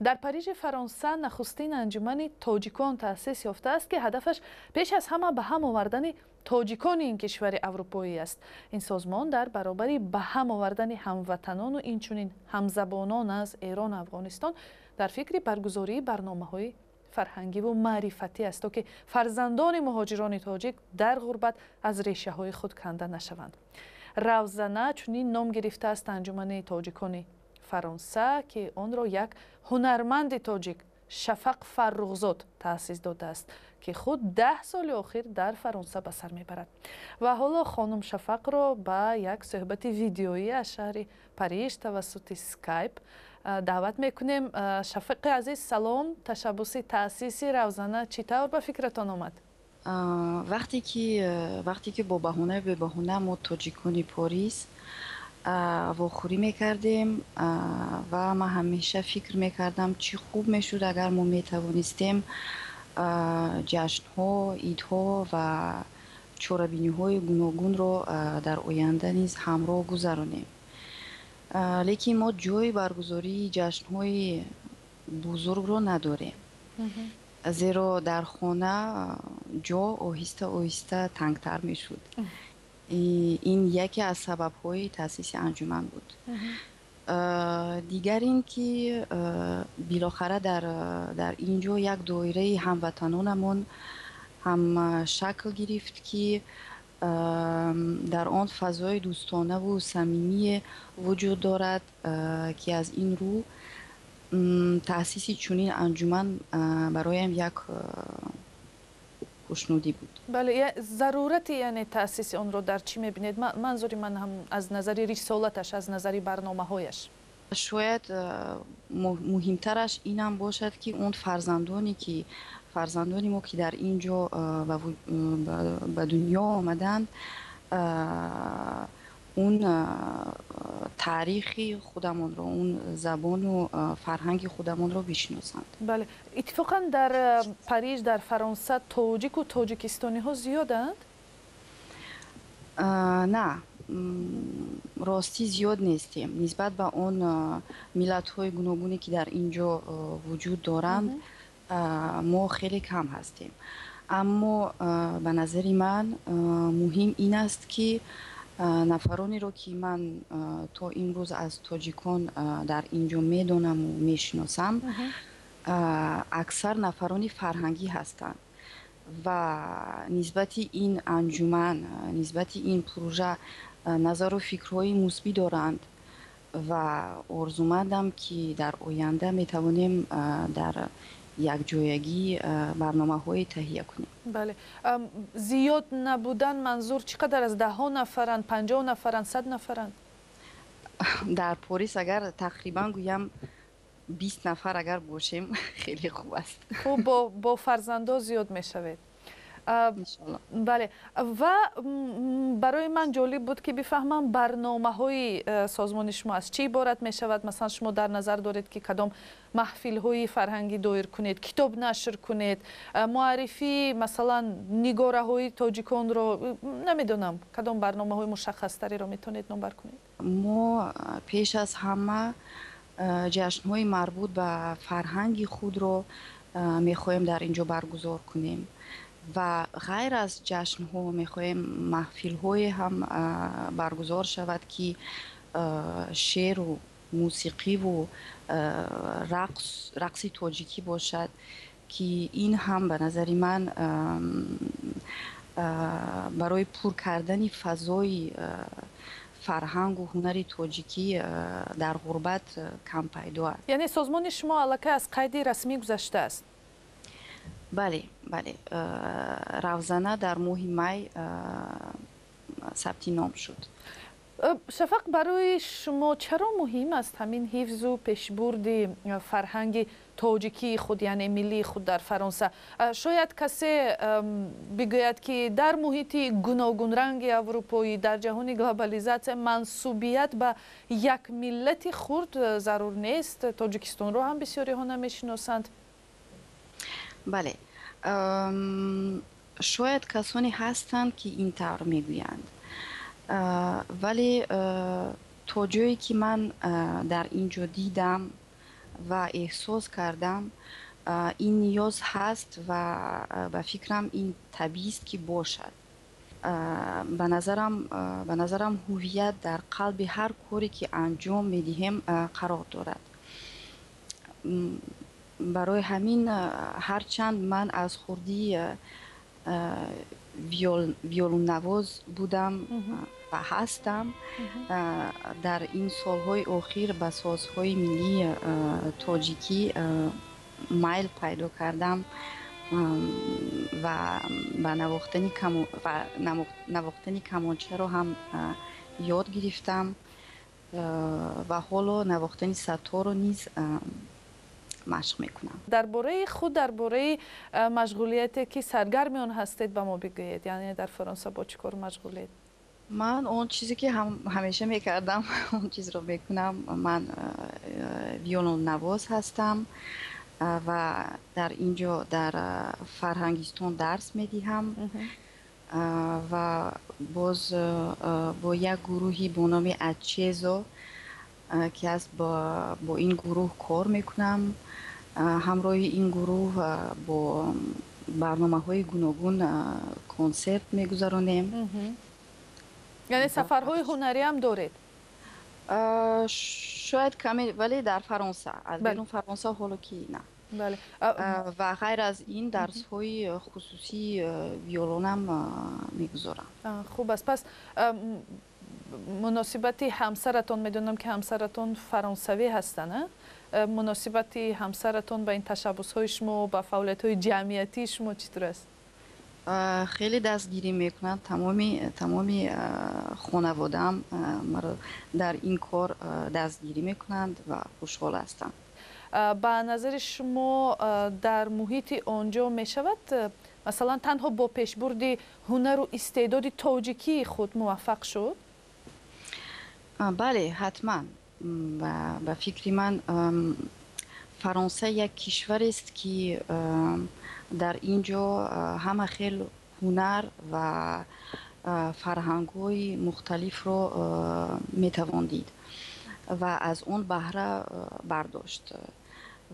در پاریژ فرانسه نخستین انجمن تاجیکان تأسیس یافته است که هدفش پیش از همه به هم آوردن تاجیکان این کشور اروپایی است. این سازمان در برابر به هم آوردن هموطنان و اینچنین همزبانان از ایران و افغانستان در فکر برگزاری برنامه‌های فرهنگی و معرفتی است تا که فرزندان مهاجران تاجیک در غربت از ریشه های خود کنده نشوند. روزنه چنین نام گرفته است انجمن تاجیکان فرانسه که آن را یک هنرمند تاجیک شفق فرخزاد تأسیس داده است که خود 10 سال اخیر در فرانسه به سر میبرد. و حالا خانم شفق را به یک صحبت ویدیویی از شهر پاریژ توسط اسکایپ دعوت میکنیم. شفق عزیز سلام، تشبس تأسیس روزنه چطور به فکرتان آمد؟ وقتی که با بهونه ما تاجیکان پاریس واخوری میکردیم و من همیشه فکر میکردم چی خوب میشد اگر ما میتوانستیم جشن ها، عید ها و چوربینی های گوناگون رو در آینده نیز همراه گذرانیم. لیکن ما جای برگزاری جشن های بزرگ رو نداریم، زیرا در خانه جا آهسته آهسته تنگتر میشد. این یکی از سبب‌های تأسیس انجمن بود. دیگر این که بالاخره در اینجا یک دایره هموطنانمان هم شکل گرفت که در آن فضای دوستانه و صمیمی وجود دارد که از این رو تأسیس چنین انجمن برایم یک خوشنودی بود. بله، ضرورت یعنی تأسیس آن رو در چی میبینید؟ منظوری من هم از نظر رسالتش، از نظر برنامه هایش. شاید مهمترش این هم باشد که اون فرزندانی ما که در اینجا به دنیا آمدند اون تاریخی خودمان رو، اون زبان و فرهنگ خودمان رو بشناسند. بله، اتفاقا در پاریژ در فرانسه تاجیک و تاجیکستانی ها زیادند؟ نه، راستی زیاد نیستیم. نسبت به اون ملت های گوناگونی که در اینجا وجود دارند ما خیلی کم هستیم. اما به نظر من مهم این است که نفرانی رو که من تا امروز از تاجیکان در اینجا میدونم و میشناسم اکثر نفرانی فرهنگی هستند و نسبت این انجمن، نسبت این پروژه نظر و فکرهای مثبت دارند و آرزومندم که در آینده میتوانیم در یک جایگی برنامه های تهیه کنیم. بله، زیاد نبودن منظور چقدر از 10 نفرند، 50 نفرند، 100 نفرند؟ در پاریس اگر تقریبا گویم 20 نفر اگر باشیم خیلی خوب است. خوب، با فرزندا زیاد میشوید. بله، و برای من جالب بود که بفهمم برنامه های سازمان شما از چی عبارت می شود. مثلا شما در نظر دارید که کدام محفل های فرهنگی دایر کنید، کتاب نشر کنید، معرفی مثلا نگاره های تاجیکان رو، نمیدونم کدام برنامه های مشخص تری رو میتونید نمبر کنید؟ ما پیش از همه جشن های مربوط به فرهنگ خود رو میخوایم در اینجا برگزار کنیم و غیر از جشن ها میخوایم محفل های هم برگزار شود که شعر و موسیقی و رقص تاجیکی باشد که این هم به نظر من برای پر کردن فضای فرهنگ و هنر تاجیکی در غربت کم پیدا است. یعنی سازمان شما البته از قید رسمی گذشته است؟ بله، روزنه در ماه می ثبت نام شد. شفق، برای شما چرا مهم است همین حفظ و پیشبرد فرهنگ تاجیکی خود، یعنی ملی خود در فرانسه؟ شاید کسی بگوید که در محیط گوناگون رنگ اروپایی، در جهان گلوبالیزاسیون، منسوبیت به یک ملت خرد ضرور نیست. تاجیکستان رو هم بسیاری ها نمیشناسند. بله، شاید کسانی هستند که این طور میگویند، ولی تا جایی که من در اینجا دیدم و احساس کردم این نیاز هست و به فکرم این طبیعی است که باشد. به نظرم هویت در قلب هر کاری که انجام میدهیم قرار دارد. برای همین هرچند من از خردی ویولون نواز بودم و هستم، در این سالهای اخیر به سازهای ملی تاجیکی میل پیدا کردم و به نواختن کمانچه رو هم یاد گرفتم و حالا نواختن ستار رو نیز مشق میکنم. درباره مشغولیتی که سرگرم آن هستید به ما بگویید. یعنی در فرانسه با چه کار مشغولید؟ من اون چیزی که همیشه میکردم اون چیز رو میکنم. من ویولون نواز هستم و در اینجا در فرهنگستان درس میدهم و باز با یک گروهی به نام اچیزو که از با این گروه کار میکنم. همراه این گروه با برنامه های گوناگون کنسرت میگذرانیم. یعنی سفرهای هنری هم دارید؟ شاید کمی، ولی در فرانسه. از بیرون فرانسه حالا که نه. بله. و غیر از این درس های خصوصی ویولونم میگذارم. خوب است. پس مناسبت همسرتون، میدونم که همسرتون فرانسوی هستن، مناسبت همسرتون با این تشبس های شما با فعالیت های جمعیتی شما چطور است؟ خیلی دستگیری میکنند. تمامی خانواده‌ام مرا در این کار دستگیری میکنند و خوشحال هستم. به نظر شما در محیط آنجا می شود مثلا تنها با پیشبرد هنر و استعداد تاجیکی خود موفق شد؟ بله، حتما. و فکر من فرانسه یک کشور است که در اینجا همه خیل هنر و فرهنگ‌های مختلف رو میتوان دید و از اون بهره برداشت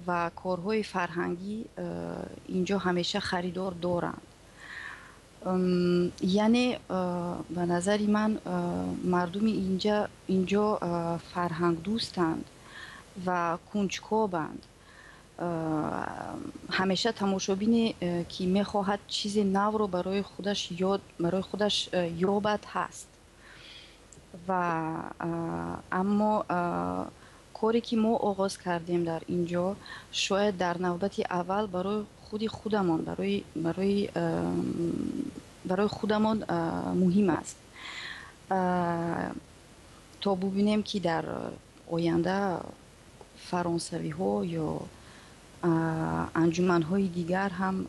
و کارهای فرهنگی اینجا همیشه خریدار دارند. یعنی به نظر من مردم اینجا فرهنگ دوستند و کنجکاوند. همیشه تماشابین که میخواهد چیز نو رو برای خودش یابد هست. و اما کاری که ما آغاز کردیم در اینجا شاید در نوبت اول برای خودمان برای خودمان مهم است تا ببینیم که در آینده فرانسوی ها یا انجمن های دیگر هم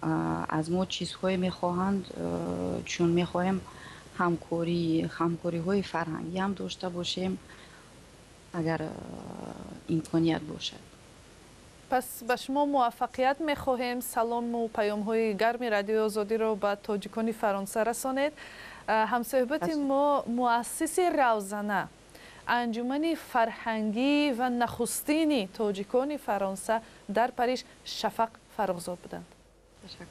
از ما چیزهای میخواهند، چون میخواهیم همکاری های فرهنگی هم داشته باشیم اگر امکانیت باشد. پس به شما موفقیت میخواهیم. سلام و پیام های گرم رادیو آزادی رو به تاجیکان فرانسه رسانید. همصحبت ما مؤسس روزنه، انجمن فرهنگی و نخستین تاجیکان فرانسه در پاریس، شفق فرخزاد بودند. تشکر.